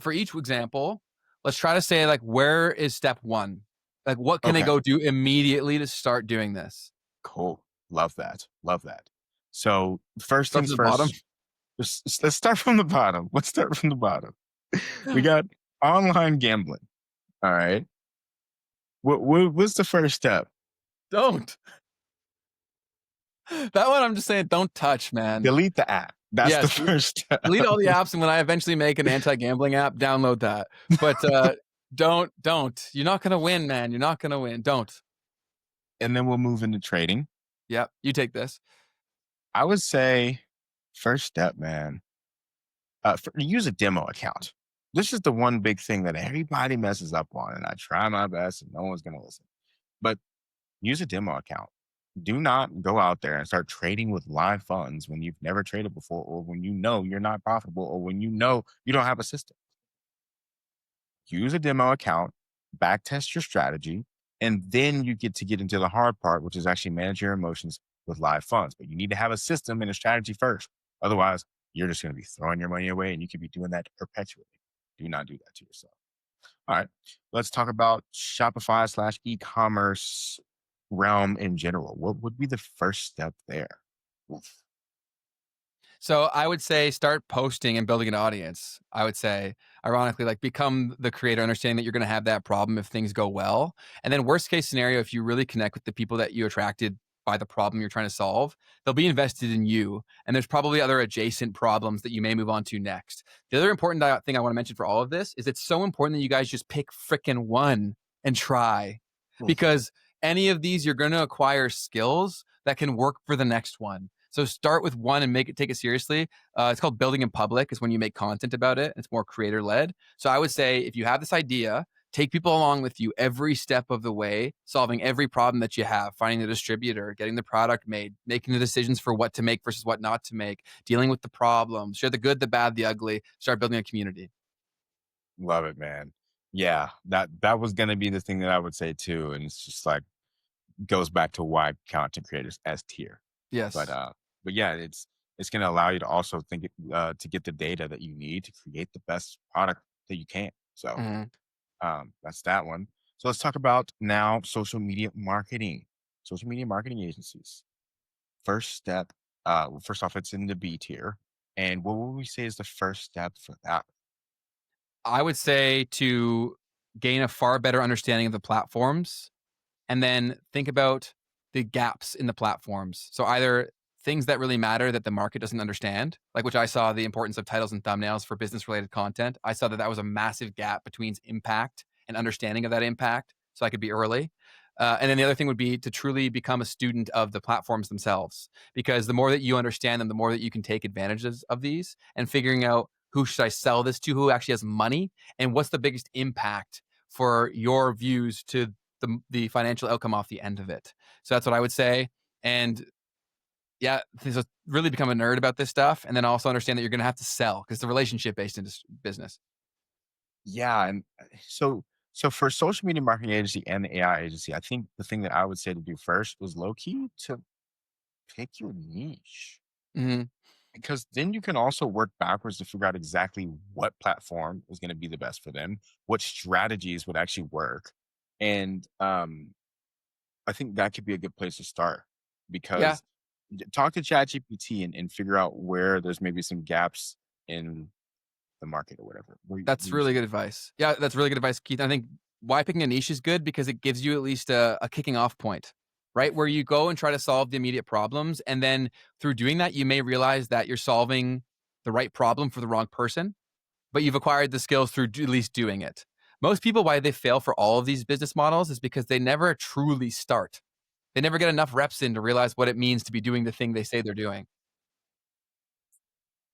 for each example, let's try to say like, where is step one? Like, what can they Okay. go do immediately to start doing this? Cool. Love that. Love that. So first Start things from the bottom. first, let's start from the bottom. Let's start from the bottom. We got online gambling. All right. What's the first step? Don't. That one I'm just saying, don't touch, man. Delete the app. That's the Yes, first step. delete all the apps, and when I eventually make an anti-gambling app, download that. But don't. You're not gonna win, man. You're not gonna win. Don't. And then we'll move into trading. Yep, you take this. I would say first step, man. Use a demo account. This is the one big thing that everybody messes up on, and I try my best, and no one's gonna listen. But use a demo account. Do not go out there and start trading with live funds when you've never traded before, or when you know you're not profitable, or when you know you don't have a system. Use a demo account, backtest your strategy, and then you get into the hard part, which is actually manage your emotions with live funds. But you need to have a system and a strategy first. Otherwise, you're just going to be throwing your money away, and you could be doing that perpetually. Do not do that to yourself. All right, let's talk about Shopify slash e-commerce realm in general. What would be the first step there? Oof. So I would say start posting and building an audience. I would say, ironically, like become the creator, understanding that you're going to have that problem if things go well. And then worst case scenario, if you really connect with the people that you attracted by the problem you're trying to solve, they'll be invested in you. And there's probably other adjacent problems that you may move on to next. The other important thing I want to mention for all of this is it's so important that you guys just pick frickin' one and try. Oof. Because any of these, you're going to acquire skills that can work for the next one. So start with one and take it seriously. It's called building in public. Is when you make content about it. It's more creator led. So I would say if you have this idea, take people along with you every step of the way, solving every problem that you have, finding the distributor, getting the product made, making the decisions for what to make versus what not to make, dealing with the problems, share the good, the bad, the ugly, start building a community. Love it, man. Yeah, that was gonna be the thing that I would say too. And it's just like goes back to why content creators S tier. But Yes. but yeah, it's gonna allow you to also to get the data that you need to create the best product that you can. So Mhm. that's that one. So let's talk about now social media marketing. Social media marketing agencies. First step, well, first off, it's in the B tier. And what would we say is the first step for that? I would say to gain a far better understanding of the platforms and then think about the gaps in the platforms. So either things that really matter that the market doesn't understand, like which I saw the importance of titles and thumbnails for business related content. I saw that that was a massive gap between impact and understanding of that impact. So I could be early. And then the other thing would be to truly become a student of the platforms themselves, because the more that you understand them, the more that you can take advantages of these and figuring out who should I sell this to, who actually has money, and what's the biggest impact for your views to the financial outcome off the end of it. So that's what I would say. And yeah, so really become a nerd about this stuff, and then also understand that you're going to have to sell because it's a relationship based business. Yeah, and so for social media marketing agency and the AI agency, I think the thing that I would say to do first was low key to pick your niche. Hmm. Because then you can also work backwards to figure out exactly what platform is going to be the best for them, what strategies would actually work. And I think that could be a good place to start Yeah, because talk to ChatGPT and figure out where there's maybe some gaps in the market or whatever. that's really good advice. Yeah, that's really good advice, Keith. I think why picking a niche is good because it gives you at least a kicking off point, right? Where you go and try to solve the immediate problems. And then through doing that, you may realize that you're solving the right problem for the wrong person, but you've acquired the skills through at least doing it. Most people, why they fail for all of these business models is because they never truly start. They never get enough reps in to realize what it means to be doing the thing they say they're doing.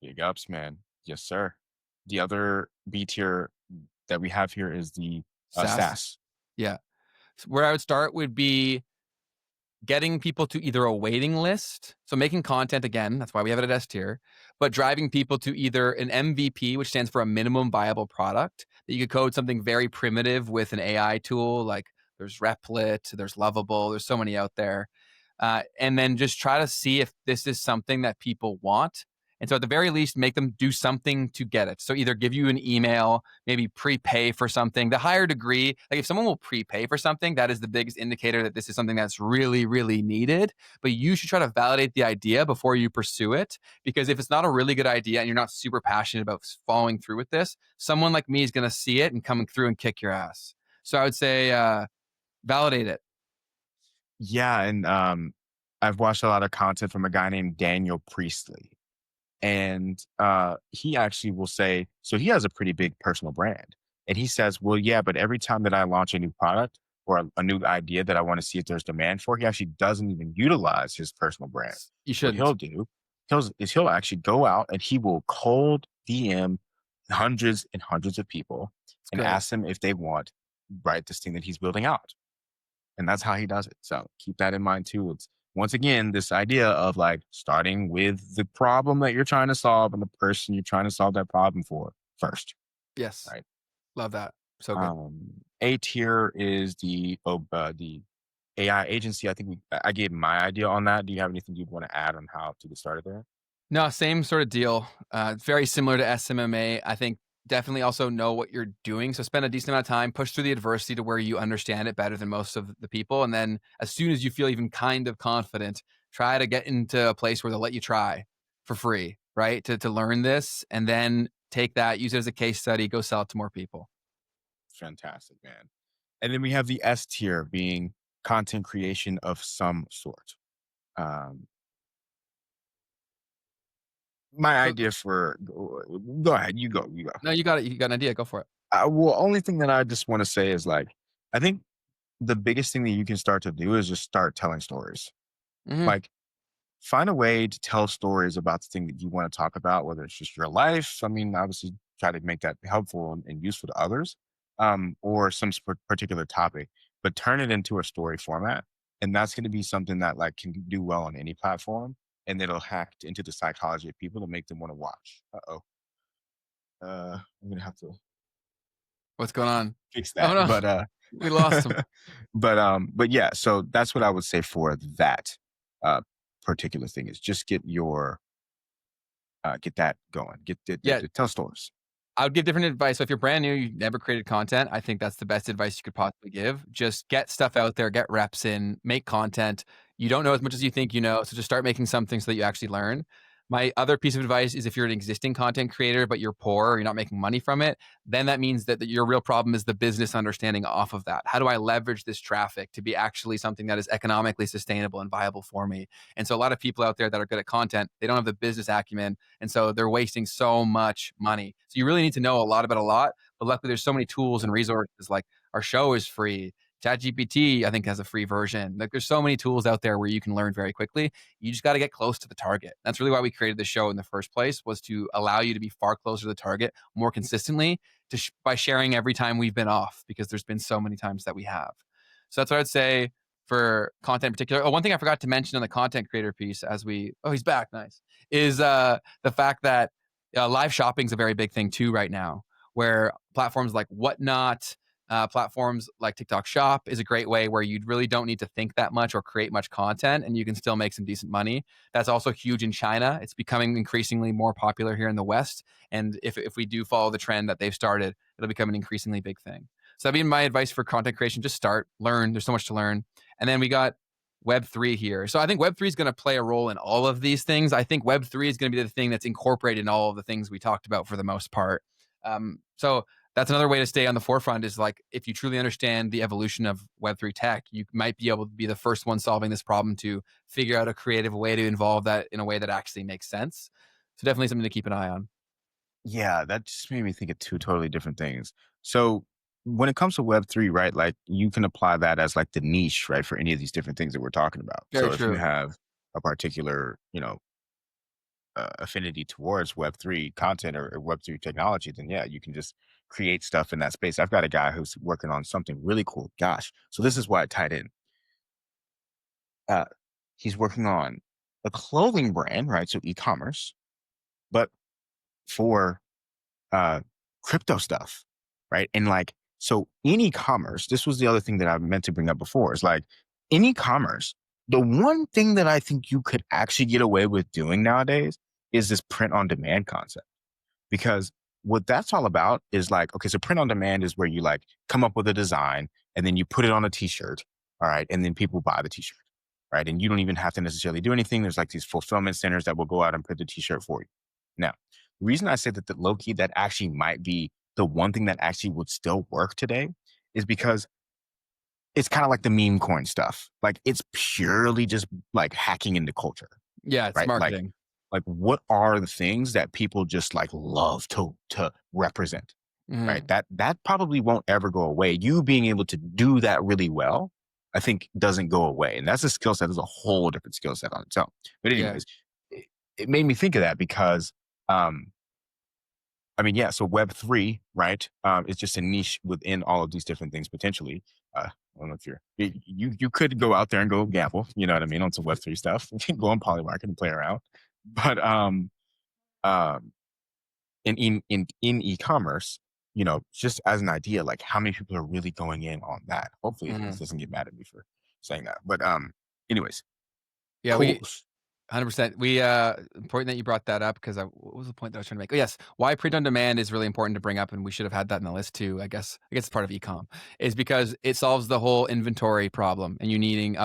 Big ups, man. Yes, sir. The other B tier that we have here is the SaaS. SaaS. Yeah. So where I would start would be getting people to either a waiting list. So making content again, that's why we have it at S tier, but driving people to either an MVP, which stands for a minimum viable product, that you could code something very primitive with an AI tool. Like there's Replit, there's Lovable, there's so many out there. And then just try to see if this is something that people want And so at the very least, make them do something to get it. So either give you an email, maybe prepay for something. The higher degree, like if someone will prepay for something, that is the biggest indicator that this is something that's really, really needed. But you should try to validate the idea before you pursue it. Because if it's not a really good idea and you're not super passionate about following through with this, someone like me is going to see it and come through and kick your ass. So I would say validate it. Yeah, and I've watched a lot of content from a guy named Daniel Priestley. And he actually will say, so he has a pretty big personal brand. And he says, well, yeah, but every time that I launch a new product or a new idea that I want to see if there's demand for, he actually doesn't even utilize his personal brand. You What he'll shouldn't. do he'll actually go out and he will cold DM hundreds and hundreds of people It's and great. ask them if they want, right, this thing that he's building out. And that's how he does it. So keep that in mind too. It's once again this idea of like starting with the problem that you're trying to solve and the person you're trying to solve that problem for first, Yes. right? Love that. So good. A tier is the AI agency. I think I gave my idea on that. Do you have anything you'd want to add on how to get started there? No, same sort of deal. Very similar to SMMA. I think definitely also know what you're doing. So spend a decent amount of time, push through the adversity to where you understand it better than most of the people. And then as soon as you feel even kind of confident, try to get into a place where they'll let you try for free, right? To learn this and then take that, use it as a case study, go sell it to more people. Fantastic, man. And then we have the S tier being content creation of some sort. Um, my So idea for go ahead, you go. no, you got it. You got an idea. Go for it. Well, only thing that I just want to say is like, I think the biggest thing that you can start to do is just start telling stories. Hmm. Like, find a way to tell stories about the thing that you want to talk about, whether it's just your life. I mean, obviously, try to make that helpful and useful to others, or some particular topic, but turn it into a story format, and that's going to be something that like can do well on any platform, and it'll hack into the psychology of people to make them want to watch. I'm gonna have to What's going on? fix Oh that. no, But we lost him. but yeah, so that's what I would say for that uh particular thing is just get that going. Yeah, Tell stories. I would give different advice. So if you're brand new, you've never created content, I think that's the best advice you could possibly give. Just get stuff out there, get reps in, make content. You don't know as much as you think you know, so just start making something so that you actually learn. My other piece of advice is if you're an existing content creator, but you're poor or you're not making money from it, then that means that your real problem is the business understanding off of that. How do I leverage this traffic to be actually something that is economically sustainable and viable for me? And so a lot of people out there that are good at content, they don't have the business acumen and so they're wasting so much money. So you really need to know a lot about a lot. But luckily, there's so many tools and resources. Like our show is free. ChatGPT, I think, has a free version. Like there's so many tools out there where you can learn very quickly. You just got to get close to the target. That's really why we created the show in the first place, was to allow you to be far closer to the target more consistently by sharing every time we've been off, because there's been so many times that we have. So that's what I'd say for content in particular. Oh, one thing I forgot to mention on the content creator piece he's back. Nice. Is the fact that live shopping is a very big thing too right now, where platforms like Whatnot, platforms like TikTok Shop is a great way where you really don't need to think that much or create much content and you can still make some decent money. That's also huge in China. It's becoming increasingly more popular here in the West. And if we do follow the trend that they've started, it'll become an increasingly big thing. So that'd be my advice for content creation. Just start, learn. There's so much to learn. And then we got Web3 here. So I think Web3 is going to play a role in all of these things. I think Web3 is going to be the thing that's incorporated in all of the things we talked about for the most part. So that's another way to stay on the forefront is like, if you truly understand the evolution of Web3 tech, you might be able to be the first one solving this problem to figure out a creative way to involve that in a way that actually makes sense. So definitely something to keep an eye on. Yeah, that just made me think of two totally different things. So when it comes to Web3, right, like you can apply that as like the niche, right, for any of these different things that we're talking about. Very So if you true. have a particular, affinity towards Web3 content or Web3 technology, then yeah, you can just create stuff in that space. I've got a guy who's working on something really cool. Gosh, so this is why it tied in. Uh, he's working on a clothing brand, right? So e-commerce, but for uh, crypto stuff, right? And like, so in e-commerce, this was the other thing that I meant to bring up before is like in e-commerce, the one thing that I think you could actually get away with doing nowadays is this print on demand concept. Because what that's all about is like, okay, so print on demand is where you like come up with a design and then you put it on a t-shirt, all right, and then people buy the t-shirt, right? And you don't even have to necessarily do anything. There's like these fulfillment centers that will go out and put the t-shirt for you. Now, the reason I say that the low key that actually might be the one thing that actually would still work today is because it's kind of like the meme coin stuff. Like it's purely just like hacking into culture, Yeah, it's right? marketing. Like what are the things that people just like love to represent, right? Mhm. That probably won't ever go away. You being able to do that really well, I think doesn't go away. And that's a skill set, is a whole different skill set on its own. But Yeah. anyways, it made me think of that because um I mean, yeah, so Web3, right? It's just a niche within all of these different things potentially. I don't know if you could go out there and go gamble, you know what I mean, on some Web3 stuff. You can go on Polymarket and play around. But um in e-commerce, just as an idea, like how many people are really going in on that? Hopefully this Mhm. doesn't get mad at me for saying that. But anyways, Yeah, cool. 100%. Important that you brought that up because what was the point that I was trying to make? Oh, yes. Why print on demand is really important to bring up, and we should have had that in the list too. I guess it's part of ecom, is because it solves the whole inventory problem and you needing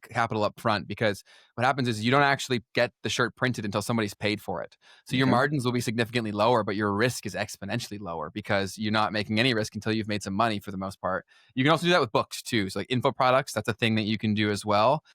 capital up front. Because what happens is you don't actually get the shirt printed until somebody's paid for it. So your Mhm. margins will be significantly lower, but your risk is exponentially lower because you're not making any risk until you've made some money for the most part. You can also do that with books too. So like info products, that's a thing that you can do as well.